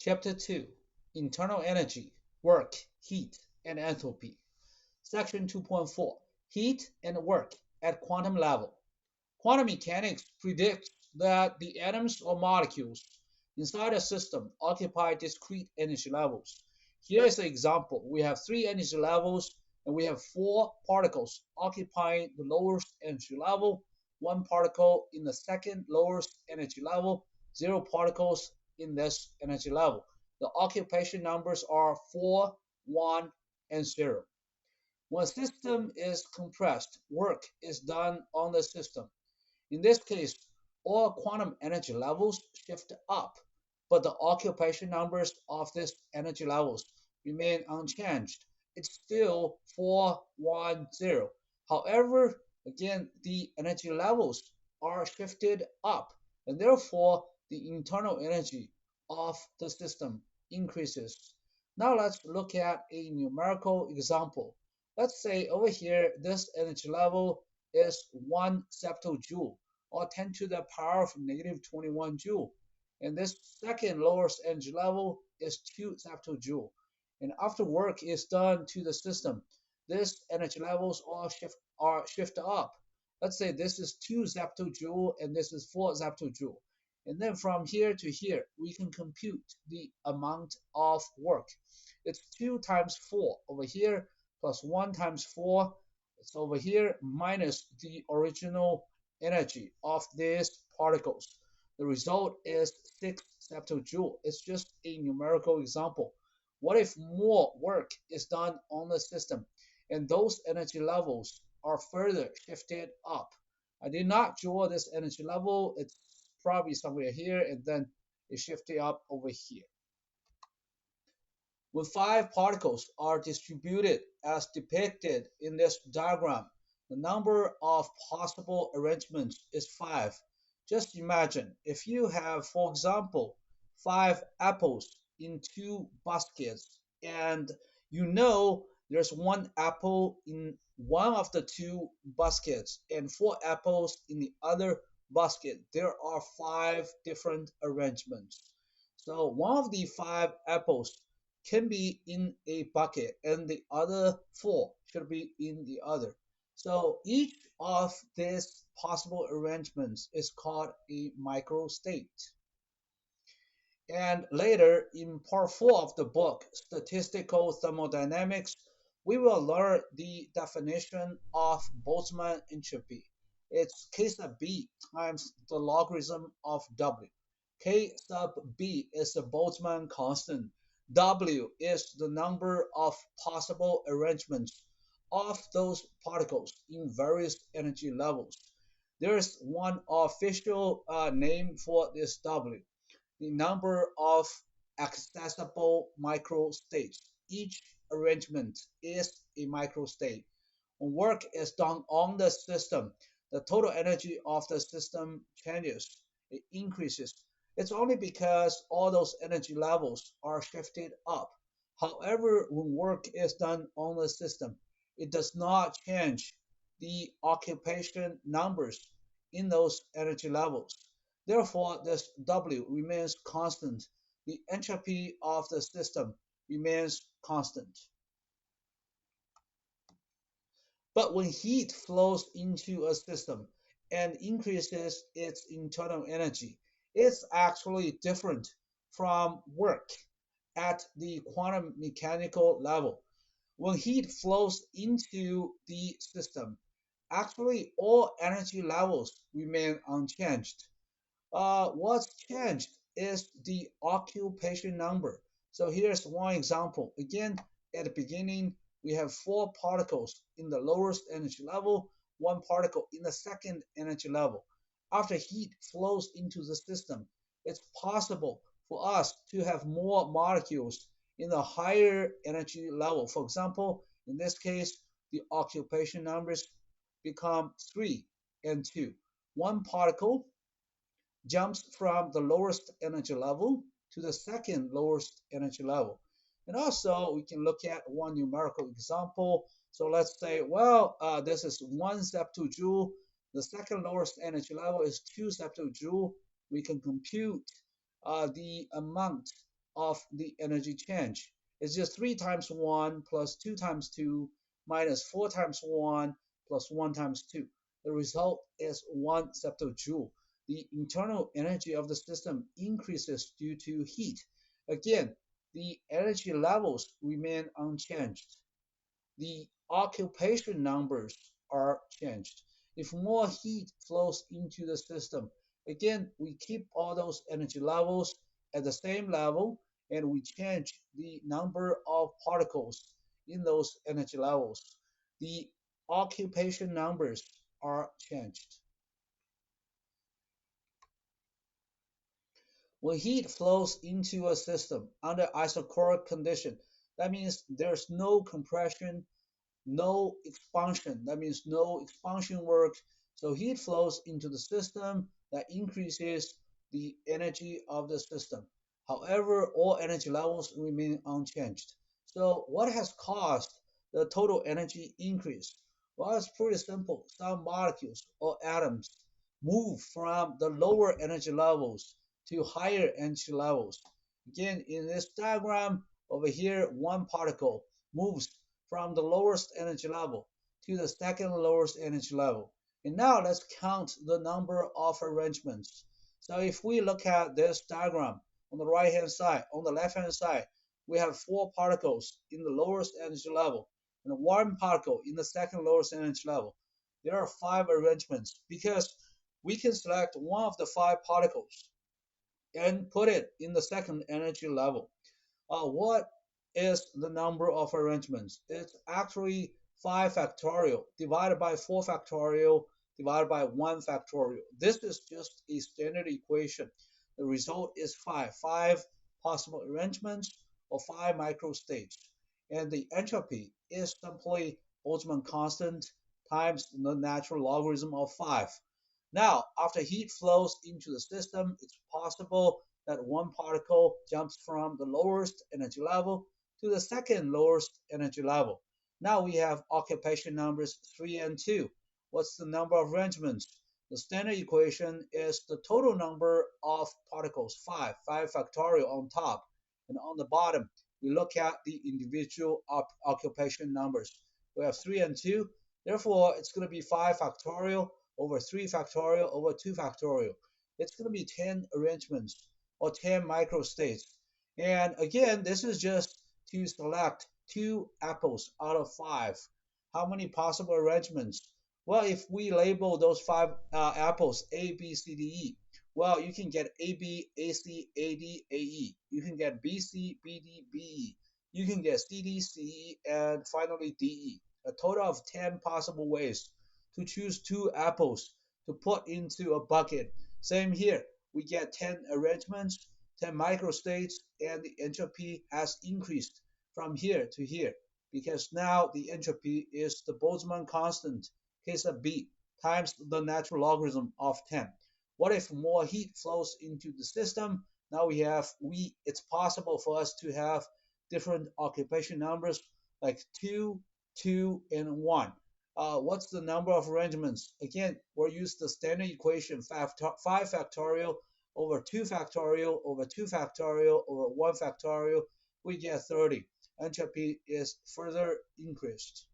Chapter 2: Internal Energy, Work, Heat, and Enthalpy. Section 2.4: Heat and Work at Quantum Level. Quantum mechanics predicts that the atoms or molecules inside a system occupy discrete energy levels. Here is an example. We have three energy levels and we have four particles occupying the lowest energy level, one particle in the second lowest energy level, zero particles in this energy level. The occupation numbers are 4, 1, and 0. When a system is compressed, work is done on the system. In this case, all quantum energy levels shift up, but the occupation numbers of these energy levels remain unchanged. It's still 410. However, again, the energy levels are shifted up, and therefore the internal energy of the system increases. Now let's look at a numerical example. Let's say over here, this energy level is 1 septojoule, or 10 to the power of negative 21 joule. And this second lowest energy level is 2 septojoule. And after work is done to the system, this energy levels are shift up. Let's say this is 2 septojoule and this is 4 septojoule. And then from here to here, we can compute the amount of work. It's 2 times 4 over here plus 1 times 4. It's over here minus the original energy of these particles. The result is 6 septojoule. It's just a numerical example. What if more work is done on the system and those energy levels are further shifted up? I did not draw this energy level. It's probably somewhere here and then it shifted up over here. When five particles are distributed as depicted in this diagram, the number of possible arrangements is 5. Just imagine if you have, for example, 5 apples in 2 baskets, and you know there's 1 apple in one of the 2 baskets and 4 apples in the other basket. There are 5 different arrangements. So one of the 5 apples can be in a bucket and the other 4 should be in the other. So each of these possible arrangements is called a microstate. And later in part 4 of the book, Statistical Thermodynamics, we will learn the definition of Boltzmann entropy. It's K sub B times the logarithm of W. K sub B is the Boltzmann constant. W is the number of possible arrangements of those particles in various energy levels. There is one official name for this W, the number of accessible microstates. Each arrangement is a microstate. When work is done on the system, the total energy of the system changes, it increases. It's only because all those energy levels are shifted up. However, when work is done on the system, it does not change the occupation numbers in those energy levels. Therefore, this W remains constant. The entropy of the system remains constant. But when heat flows into a system and increases its internal energy, it's actually different from work at the quantum mechanical level. When heat flows into the system, actually all energy levels remain unchanged. What's changed is the occupation number. So here's one example. Again, at the beginning, we have 4 particles in the lowest energy level, 1 particle in the second energy level. After heat flows into the system, it's possible for us to have more molecules in the higher energy level. For example, in this case, the occupation numbers become 3 and 2. One particle jumps from the lowest energy level to the second lowest energy level. And also, we can look at one numerical example. So let's say, well, this is 1 septojoule. The second lowest energy level is 2 septojoule. We can compute the amount of the energy change. It's just 3 times 1 plus 2 times 2 minus 4 times 1 plus 1 times 2. The result is 1 septojoule. The internal energy of the system increases due to heat. Again, the energy levels remain unchanged. The occupation numbers are changed. If more heat flows into the system, again, we keep all those energy levels at the same level and we change the number of particles in those energy levels. The occupation numbers are changed. When heat flows into a system under isochoric condition, that means there's no compression, no expansion. That means no expansion work. So heat flows into the system that increases the energy of the system. However, all energy levels remain unchanged. So what has caused the total energy increase? Well, it's pretty simple. Some molecules or atoms move from the lower energy levels to higher energy levels. Again, in this diagram over here, one particle moves from the lowest energy level to the second lowest energy level. And now let's count the number of arrangements. So if we look at this diagram on the right hand side, on the left hand side, we have 4 particles in the lowest energy level and 1 particle in the second lowest energy level. There are 5 arrangements because we can select one of the 5 particles and put it in the second energy level. What is the number of arrangements? It's actually 5 factorial divided by 4 factorial divided by 1 factorial. This is just a standard equation. The result is 5. 5 possible arrangements or 5 microstates. And the entropy is simply Boltzmann constant times the natural logarithm of 5. Now, after heat flows into the system, it's possible that one particle jumps from the lowest energy level to the second lowest energy level. Now we have occupation numbers 3 and 2. What's the number of arrangements? The standard equation is the total number of particles, 5, 5 factorial on top. And on the bottom, we look at the individual occupation numbers. We have 3 and 2. Therefore, it's going to be 5 factorial over 3 factorial over 2 factorial. It's going to be 10 arrangements or 10 microstates. And again, this is just to select 2 apples out of 5. How many possible arrangements? Well, if we label those 5 apples A, B, C, D, E, well, you can get A, B, A, C, A, D, A, E. You can get B, C, B, D, B, E. You can get C, D, C, E, and finally D, E. A total of 10 possible ways to choose 2 apples to put into a bucket. Same here, we get 10 arrangements, 10 microstates, and the entropy has increased from here to here because now the entropy is the Boltzmann constant, case of B, times the natural logarithm of 10. What if more heat flows into the system? Now it's possible for us to have different occupation numbers like 2, 2, and 1. What's the number of arrangements? Again, we'll use the standard equation 5 factorial over 2 factorial over 2 factorial over 1 factorial. We get 30. Entropy is further increased.